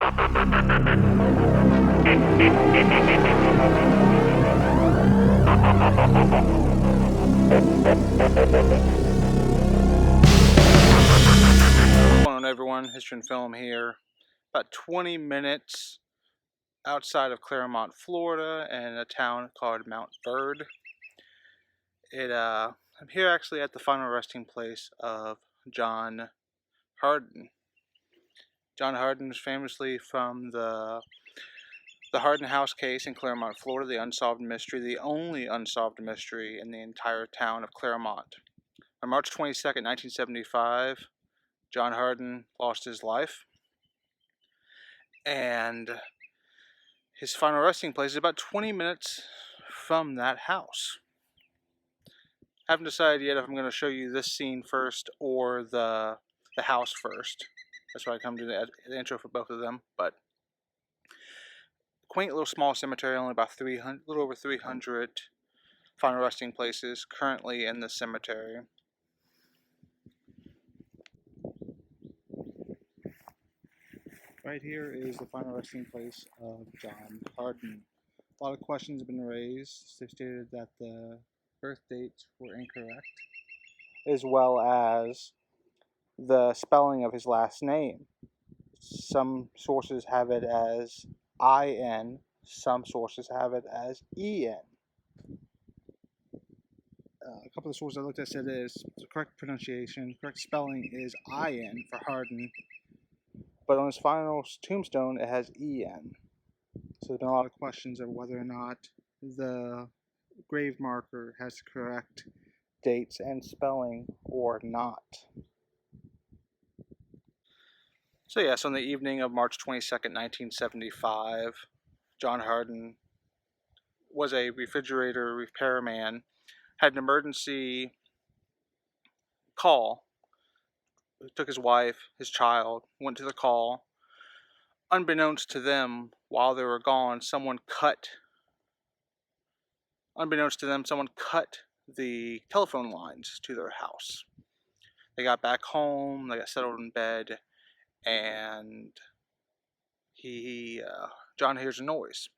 What's going on, everyone? History and Film here. About 20 minutes outside of Clermont, Florida, in a town called Mount Verde. I'm here actually at the final resting place of John Hardin. John Hardin is famously from the Harden House case in Clermont, Florida, the unsolved mystery, the only unsolved mystery in the entire town of Clermont. On March 22nd, 1975, John Hardin lost his life, and his final resting place is about 20 minutes from that house. I haven't decided yet if I'm going to show you this scene first or the house first. That's why I come to the intro for both of them. But quaint little small cemetery, only about 300, little over 300 final resting places currently in the cemetery. Right here is the final resting place of John Hardin. A lot of questions have been raised. They stated that the birth dates were incorrect, as well as the spelling of his last name. Some sources have it as I-N, some sources have it as E-N. A couple of sources I looked at said the correct pronunciation, correct spelling is I-N for Hardin, but on his final tombstone it has E-N. So there's been a lot of questions of whether or not the grave marker has the correct dates and spelling or not. So yes, on the evening of March 22nd, 1975, John Hardin was a refrigerator repairman, had an emergency call, took his wife, his child, went to the call. Unbeknownst to them, while they were gone, someone cut the telephone lines to their house. They got back home, they got settled in bed, and John hears a noise.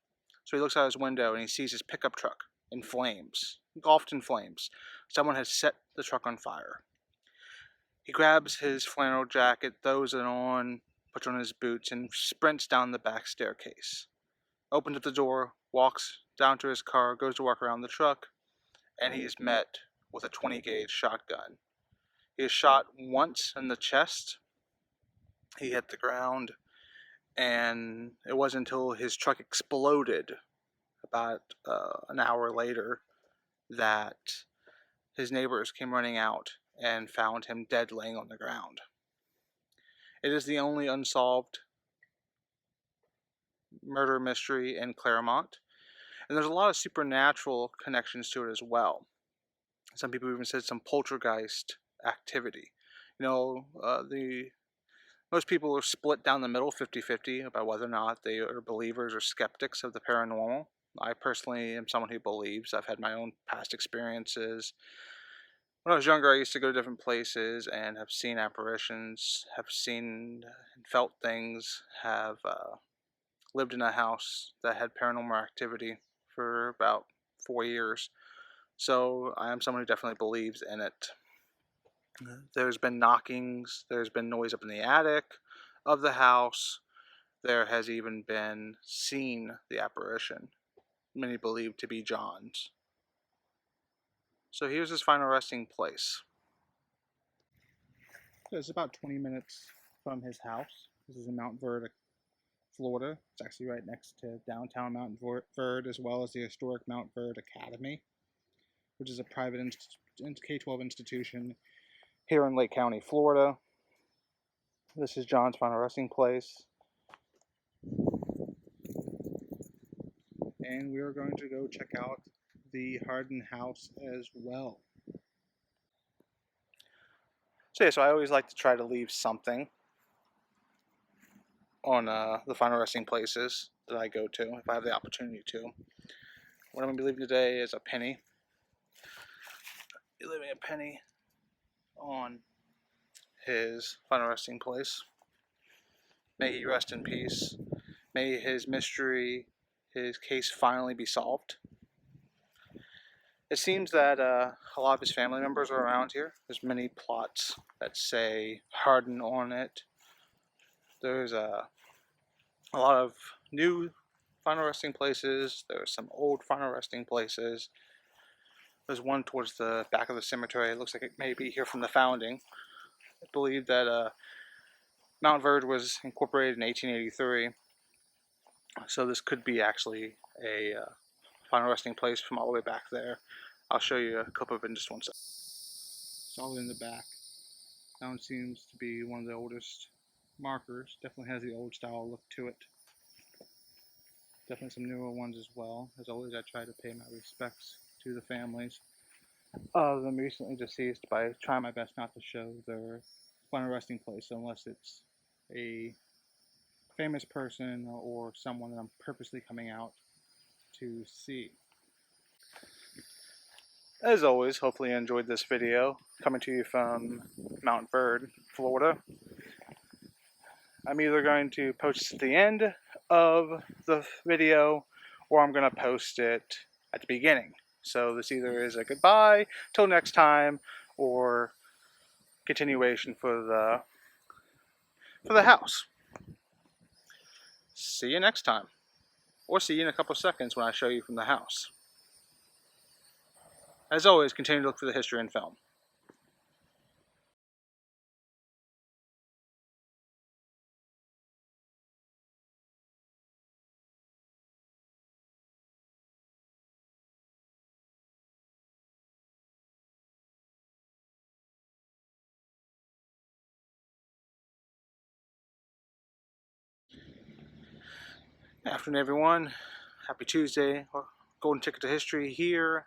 So he looks out his window and he sees his pickup truck in flames, engulfed in flames. Someone has set the truck on fire. He grabs his flannel jacket, throws it on, puts on his boots, and sprints down the back staircase. Opens up the door, walks down to his car, goes to walk around the truck, and he is met with a 20-gauge shotgun. He is shot once in the chest. He hit the ground, and it wasn't until his truck exploded about an hour later that his neighbors came running out and found him dead laying on the ground. It is the only unsolved murder mystery in Clermont, and there's a lot of supernatural connections to it as well. Some people even said some poltergeist activity. Most people are split down the middle, 50-50, about whether or not they are believers or skeptics of the paranormal. I personally am someone who believes. I've had my own past experiences. When I was younger, I used to go to different places and have seen apparitions, have seen and felt things, have lived in a house that had paranormal activity for about 4 years. So I am someone who definitely believes in it. There's been knockings, there's been noise up in the attic of the house. There has even been seen the apparition, many believe to be John's. So here's his final resting place. So it's about 20 minutes from his house. This is in Mount Verde, Florida. It's actually right next to downtown Mount Verde, as well as the historic Mount Verde Academy, which is a private K-12 institution here in Lake County, Florida. This is John's final resting place. And we are going to go check out the Hardin house as well. So I always like to try to leave something on the final resting places that I go to, if I have the opportunity to. What I'm going to be leaving today is a penny. You're leaving a penny on his final resting place. May he rest in peace. May his mystery, his case finally be solved. It seems that a lot of his family members are around here. There's many plots that say Hardin on it. There's a lot of new final resting places. There's some old final resting places. There's one towards the back of the cemetery. It looks like it may be here from the founding. I believe that Mount Verge was incorporated in 1883. So this could be actually a final resting place from all the way back there. I'll show you a clip of it in just one second. It's all in the back. That one seems to be one of the oldest markers. Definitely has the old style look to it. Definitely some newer ones as well. As always, I try to pay my respects to the families of them recently deceased by trying my best not to show their final resting place unless it's a famous person or someone that I'm purposely coming out to see. As always, hopefully you enjoyed this video coming to you from Mount Verge, Florida. I'm either going to post it at the end of the video or I'm going to post it at the beginning. So this either is a goodbye till next time or continuation for the house. See you next time. Or see you in a couple of seconds when I show you from the house. As always, continue to look for the history in film. Afternoon, everyone. Happy Tuesday. Golden ticket to history here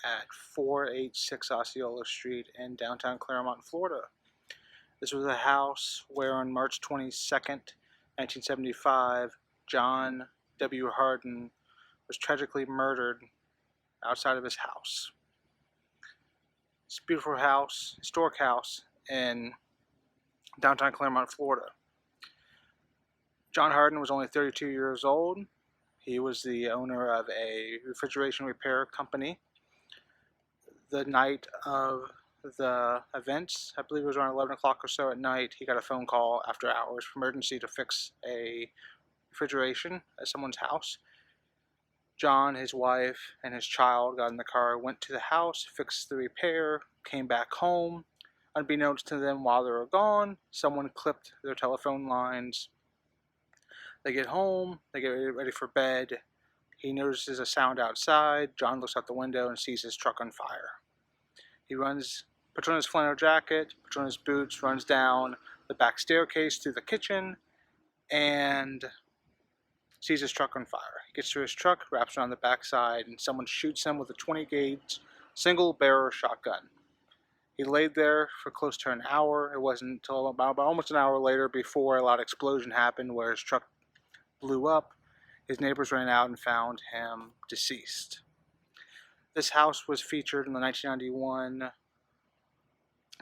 at 486 Osceola Street in downtown Clermont, Florida. This was a house where on March 22nd, 1975, John W. Hardin was tragically murdered outside of his house. It's a beautiful house, historic house in downtown Clermont, Florida. John Hardin was only 32 years old. He was the owner of a refrigeration repair company. The night of the events, I believe it was around 11 o'clock or so at night, he got a phone call after hours for emergency to fix a refrigeration at someone's house. John, his wife, and his child got in the car, went to the house, fixed the repair, came back home. Unbeknownst to them while they were gone, someone clipped their telephone lines. They get home, they get ready for bed. He notices a sound outside. John looks out the window and sees his truck on fire. He puts on his flannel jacket, puts on his boots, runs down the back staircase through the kitchen, and sees his truck on fire. He gets to his truck, wraps around the backside, and someone shoots him with a 20-gauge single-barrel shotgun. He laid there for close to an hour. It wasn't until about almost an hour later before a loud explosion happened where his truck blew up. His neighbors ran out and found him deceased. This house was featured in the 1991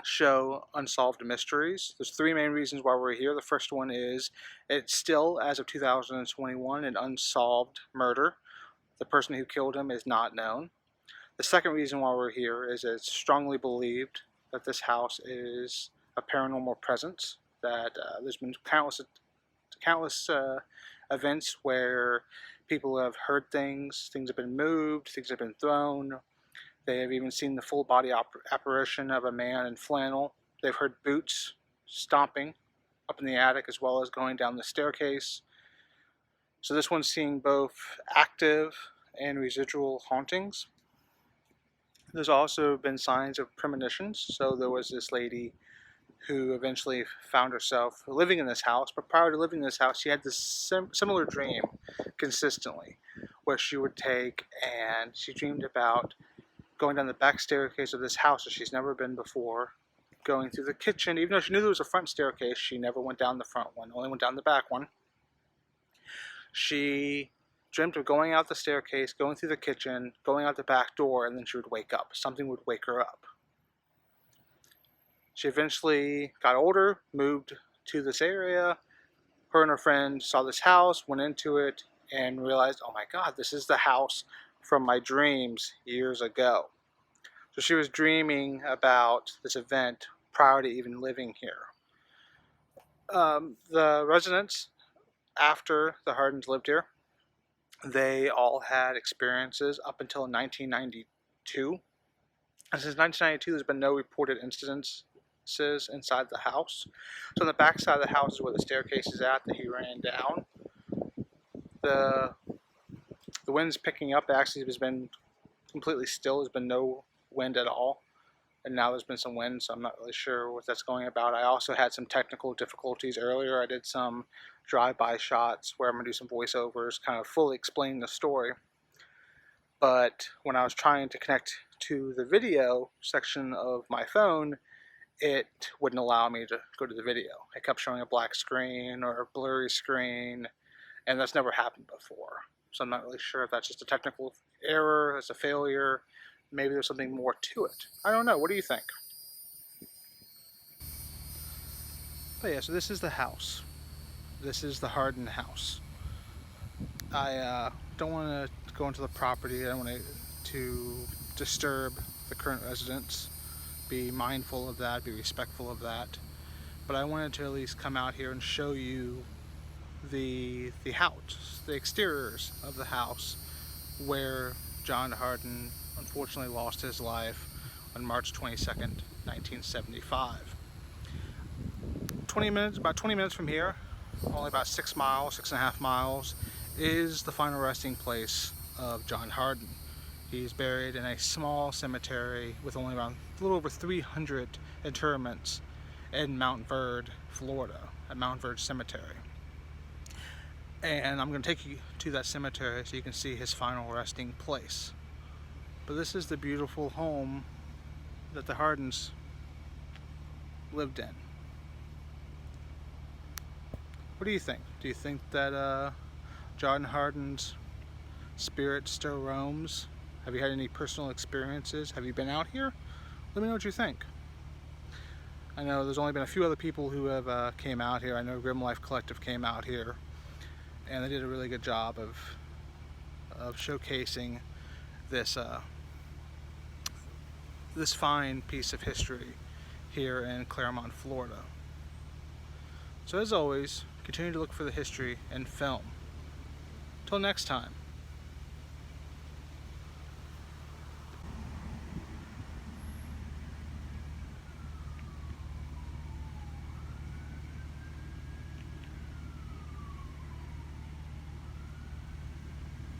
show Unsolved Mysteries. There's three main reasons why we're here. The first one is it's still, as of 2021, an unsolved murder. The person who killed him is not known. The second reason why we're here is it's strongly believed that this house is a paranormal presence, that there's been countless events where people have heard things have been moved, things have been thrown. They have even seen the full body apparition of a man in flannel. They've heard boots stomping up in the attic as well as going down the staircase. So this one's seeing both active and residual hauntings. There's also been signs of premonitions. So there was this lady who eventually found herself living in this house, but prior to living in this house, she had this similar dream consistently, where she would take and she dreamed about going down the back staircase of this house that she's never been before, going through the kitchen. Even though she knew there was a front staircase, she never went down the front one, only went down the back one. She dreamt of going out the staircase, going through the kitchen, going out the back door, and then she would wake up. Something would wake her up. She eventually got older, moved to this area, Her and her friend saw this house, went into it, and realized, oh my God, this is the house from my dreams years ago. So she was dreaming about this event prior to even living here. The residents, after the Hardins lived here, they all had experiences up until 1992. And since 1992, there's been no reported incidences inside the house. So on the back side of the house is where the staircase is at that he ran down. The wind's picking up. It actually has been completely still. There's been no wind at all. And now there's been some wind, so I'm not really sure what that's going about. I also had some technical difficulties earlier. I did some drive-by shots where I'm going to do some voiceovers, kind of fully explain the story. But when I was trying to connect to the video section of my phone, it wouldn't allow me to go to the video. It kept showing a black screen or a blurry screen, and that's never happened before. So I'm not really sure if that's just a technical error, it's a failure. Maybe there's something more to it. I don't know. What do you think? But yeah, so this is the house. This is the Hardin house. I don't want to go into the property. I don't want to disturb the current residents. Be mindful of that, be respectful of that. But I wanted to at least come out here and show you the house, the exteriors of the house where John Hardin unfortunately lost his life on March 22nd, 1975. 20 minutes, about 20 minutes from here, only about 6 miles, 6.5 miles, is the final resting place of John Hardin. He's buried in a small cemetery with only around a little over 300 interments in Mount Verde, Florida, at Mount Verde Cemetery. And I'm going to take you to that cemetery so you can see his final resting place. But this is the beautiful home that the Hardins lived in. What do you think? Do you think that John Hardin's spirit still roams? Have you had any personal experiences? Have you been out here? Let me know what you think. I know there's only been a few other people who have came out here. I know Grim Life Collective came out here, and they did a really good job of showcasing this this fine piece of history here in Clermont, Florida. So as always, continue to look for the history in film. Till next time.